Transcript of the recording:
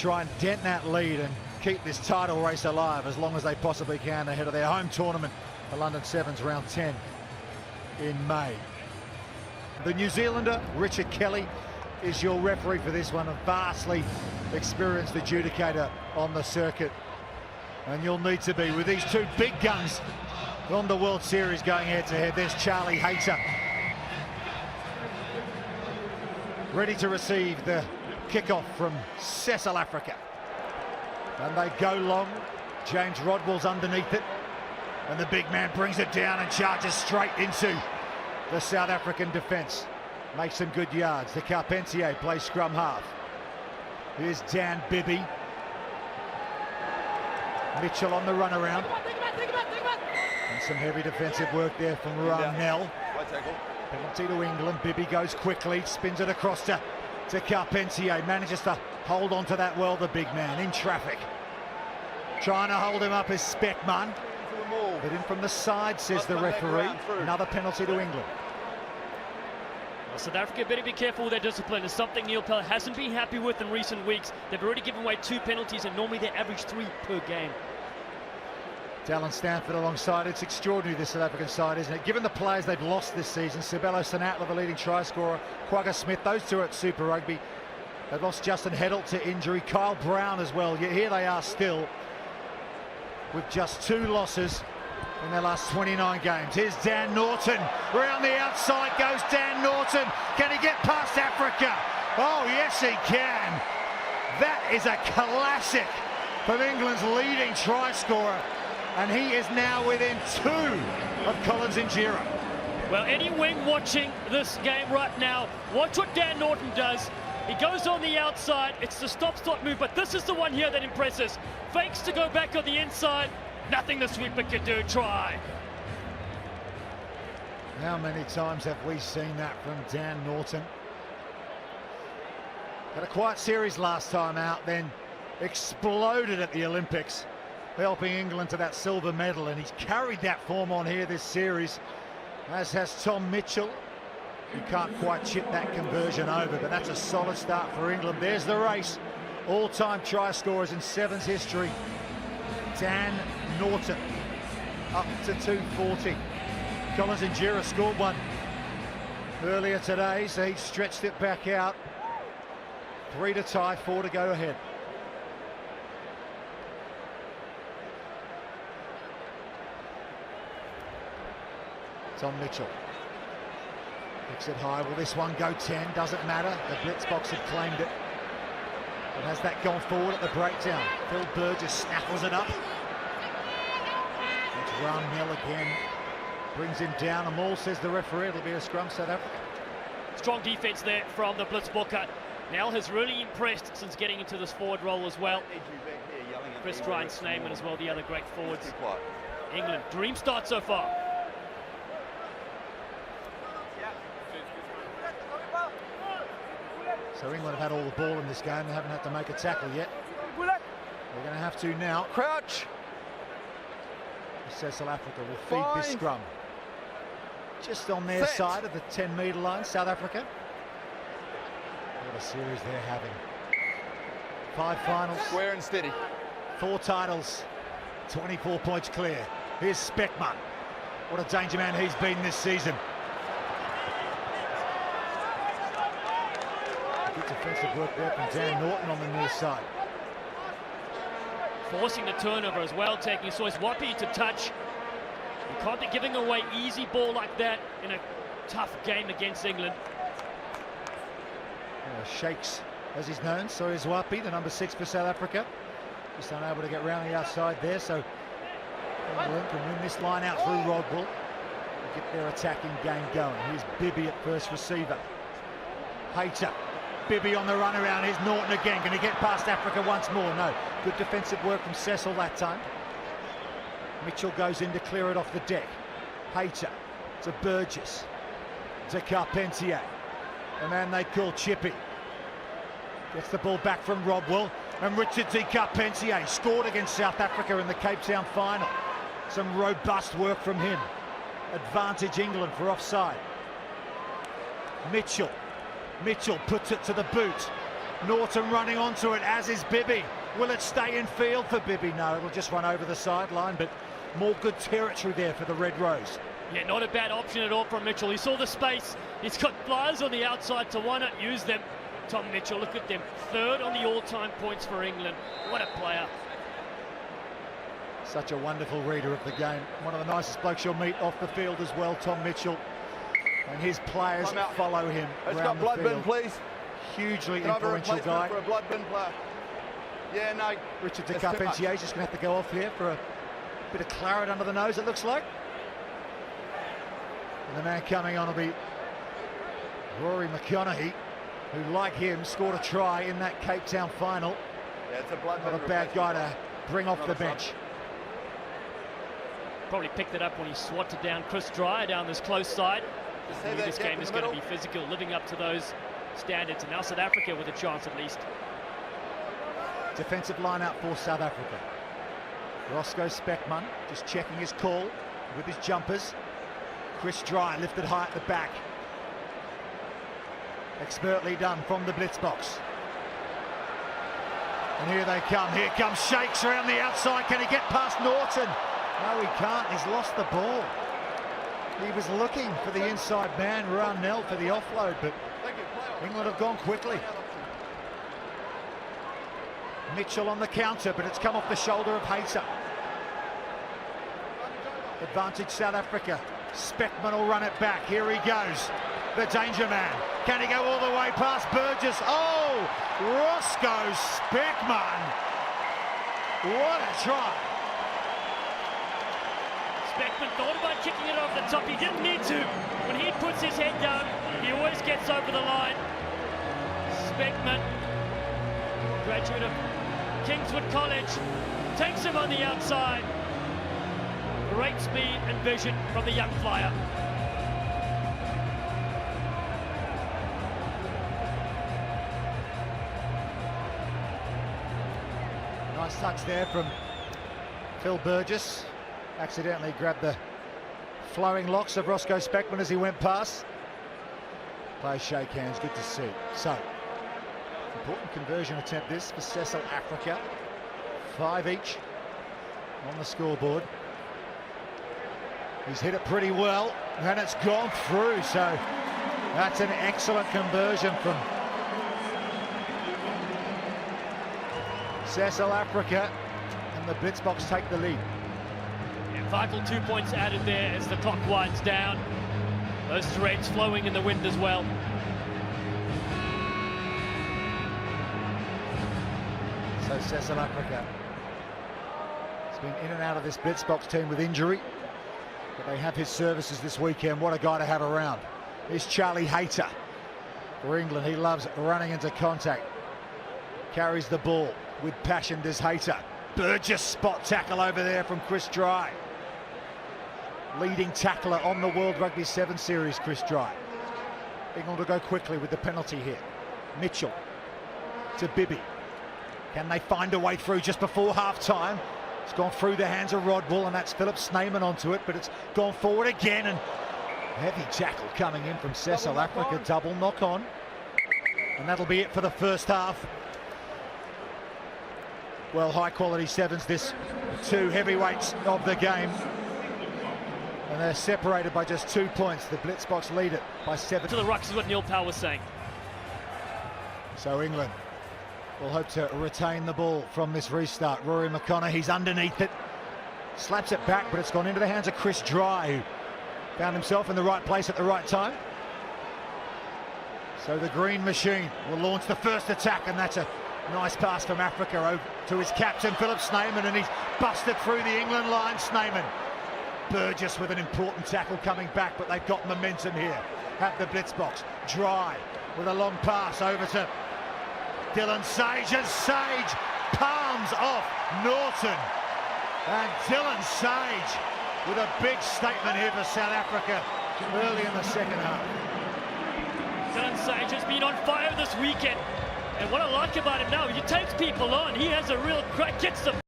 Try and dent that lead and keep this title race alive as long as they possibly can ahead of their home tournament, the London Sevens round 10 in May. The New Zealander, Richard Kelly, is your referee for this one, a vastly experienced adjudicator on the circuit. And you'll need to be with these two big guns on the World Series going head-to-head. There's Charlie Hayter, ready to receive the kickoff from South Africa. And they go long. James Rodwell's underneath it. And the big man brings it down and charges straight into the South African defence. Makes some good yards. The Carpentier plays scrum half. Here's Dan Bibby. Mitchell on the run around. And some heavy defensive work there from Ramnell. Penalty to England. Bibby goes quickly, spins it across to Carpentier. Manages to hold on to that well, the big man in traffic. Trying to hold him up is Speckman. Hit in from the side, says the referee. Another penalty to England. Well, South Africa better be careful with their discipline. It's something Neil Pell hasn't been happy with in recent weeks. They've already given away 2 penalties, and normally they average 3 per game. Dallin Stanford alongside. It's extraordinary, this South African side, isn't it? Given the players they've lost this season, Sibelo Sinatla, the leading try scorer, Quagga Smith, those two are at Super Rugby. They've lost Justin Heddle to injury, Kyle Brown as well. Yet here they are still with just 2 losses in their last 29 games. Here's Dan Norton. Round the outside goes Dan Norton. Can he get past Africa? Oh, yes, he can. That is a classic from England's leading try scorer. And he is now within 2 of Collins Injera. Well, any wing watching this game right now, watch what Dan Norton does. He goes on the outside. It's the stop-stop move, but this is the one here that impresses. Fakes to go back on the inside. Nothing the sweeper can do. Try. How many times have we seen that from Dan Norton? Had a quiet series last time out, then exploded at the Olympics, helping England to that silver medal, and he's carried that form on here this series, as has Tom Mitchell. You can't quite chip that conversion over, but that's a solid start for England. There's the race. All-time try scorers in Sevens history. Dan Norton up to 240. Collins Injera scored one earlier today, so he stretched it back out. 3 to tie, 4 to go ahead. Tom Mitchell picks it high. Will this one go 10? Doesn't matter. The blitz box had claimed it. But has that gone forward at the breakdown? Phil Burgess snaffles it up. It's Ramnell again. Brings him down. A maul, says the referee. It'll be a scrum, South Africa. Strong defense there from the blitzbooker. Nell has really impressed since getting into this forward role as well. Chris Ryan Snyman as well, the other great forwards. England, dream start so far. So England have had all the ball in this game. They haven't had to make a tackle yet. They're going to have to now. Crouch. South Africa will feed this scrum. Just on their side of the 10-metre line, South Africa. What a series they're having. 5 finals. Square and steady. 4 titles. 24 points clear. Here's Speckman. What a danger man he's been this season. Good defensive work there from Dan Norton on the near side. Forcing the turnover as well, taking Sois Wapi to touch. You can't be giving away easy ball like that in a tough game against England. Shakes, as he's known, Sois Wapi, the number 6 for South Africa. Just unable to get round the outside there, so England can win this line out through Rodwell and get their attacking game going. Here's Bibby at first receiver. Hayter. Bibby on the run around. Here's Norton again. Going to get past Africa once more. No. Good defensive work from Cecil that time. Mitchell goes in to clear it off the deck. Hayter to Burgess. To Carpentier. The man they call Chippy. Gets the ball back from Rodwell. And Richard D. Carpentier scored against South Africa in the Cape Town final. Some robust work from him. Advantage England for offside. Mitchell puts it to the boot. Norton running onto it, as is Bibby. Will it stay in field for Bibby? No, it'll just run over the sideline, but more good territory there for the Red Rose. Yeah, not a bad option at all from Mitchell. He saw the space. He's got flyers on the outside, so why not use them? Tom Mitchell, look at them. Third on the all-time points for England. What a player. Such a wonderful reader of the game. One of the nicest blokes you'll meet off the field as well, Tom Mitchell. And his players follow him around the field. Bin, please. Hugely influential guy. For a blood bin player. Yeah, no. Richard de Carpentier is just going to have to go off here for a bit of claret under the nose, it looks like. And the man coming on will be Rory McConaughey, who, like him, scored a try in that Cape Town final. Yeah, it's a blood bin. Not a bad guy to bring off the bench. Probably picked it up when he swatted down Chris Dreyer down this close side. This game is going to be physical, living up to those standards. And now South Africa with a chance at least. Defensive line out for South Africa. Roscoe Speckman just checking his call with his jumpers. Chris Dreyer lifted high at the back. Expertly done from the blitz box. And here they come. Here comes Shakes around the outside. Can he get past Norton? No, he can't. He's lost the ball. He was looking for the inside man, Rownell, for the offload, but England have gone quickly. Mitchell on the counter, but it's come off the shoulder of Hayter. Advantage South Africa. Speckman will run it back. Here he goes. The danger man. Can he go all the way past Burgess? Oh, Roscoe Speckman. What a try. Speckman thought about kicking it over the top. He didn't need to. When he puts his head down, he always gets over the line. Speckman, graduate of Kingswood College, takes him on the outside. Great speed and vision from the young flyer. Nice touch there from Phil Burgess. Accidentally grabbed the flowing locks of Roscoe Speckman as he went past. Players shake hands, good to see. So, important conversion attempt this for Cecil Africa. 5 each on the scoreboard. He's hit it pretty well, and it's gone through, so that's an excellent conversion from Cecil Africa, and the blitz box take the lead. Vital 2 points added there as the clock winds down. Those threads flowing in the wind as well. So Cecil Africa has been in and out of this blitz box team with injury, but they have his services this weekend. What a guy to have around. Here's Charlie Hayter for England. He loves running into contact. Carries the ball with passion, does Hayter. Burgess spot tackle over there from Chris Dreyer. Leading tackler on the World Rugby 7 Series, Chris Dreyer. England will go quickly with the penalty here. Mitchell to Bibby. Can they find a way through just before half-time? It's gone through the hands of Rodwell, and that's Philip Snyman onto it, but it's gone forward again, and heavy tackle coming in from Cecil Africa. Double knock on. And that'll be it for the first half. Well, high-quality sevens, this two heavyweights of the game. And they're separated by just 2 points. The blitz box lead it by 7. To the rucks is what Neil Powell was saying. So England will hope to retain the ball from this restart. Rory McConaughey's underneath it. Slaps it back, but it's gone into the hands of Chris Dreyer, who found himself in the right place at the right time. So the green machine will launch the first attack, and that's a nice pass from Africa over to his captain, Philip Snyman, and he's busted through the England line. Snyman. Burgess with an important tackle coming back, but they've got momentum here at the blitz box. Dry with a long pass over to Dylan Sage, and Sage palms off Norton. And Dylan Sage with a big statement here for South Africa early in the second half. Dylan Sage has been on fire this weekend, and what I like about him now, he takes people on. He has a real crack, gets them.